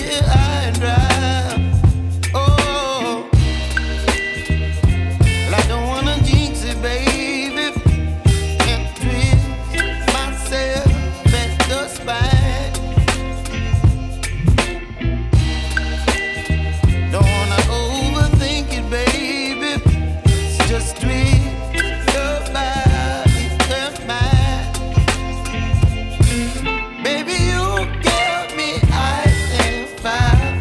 here high and dry. Oh, well, I don't wanna jinx it, baby, and twist myself at the spine. Don't wanna overthink it, baby. It's just twist your body and mine. Baby, you give me ice and fire.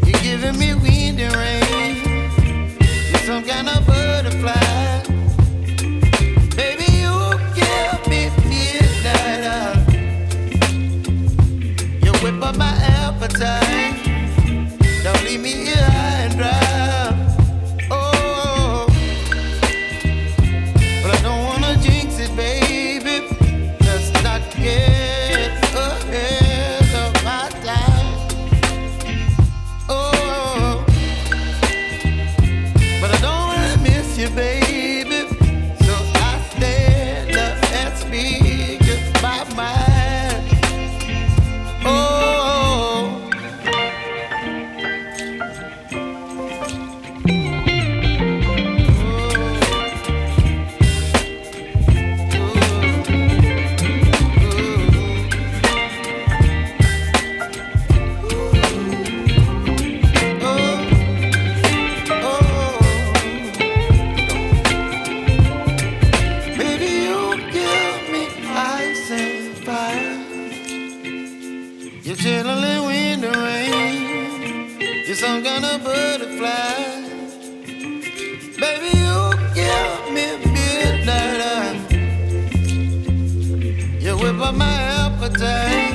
You're giving me wind and rain. You're some kind of butterfly. Baby, you give me midnight. You whip up my appetite. Don't leave me here high and dry. Oh, but I don't wanna jinx it, baby. Let's not get ahead of my time. Oh, but I don't wanna miss you, baby. So I stand up and speak my mind. Oh. Baby, you give me ice and fire. You're chilling wind and rain. You're some kind of butterfly. Baby, you give me midnight. You whip up my appetite.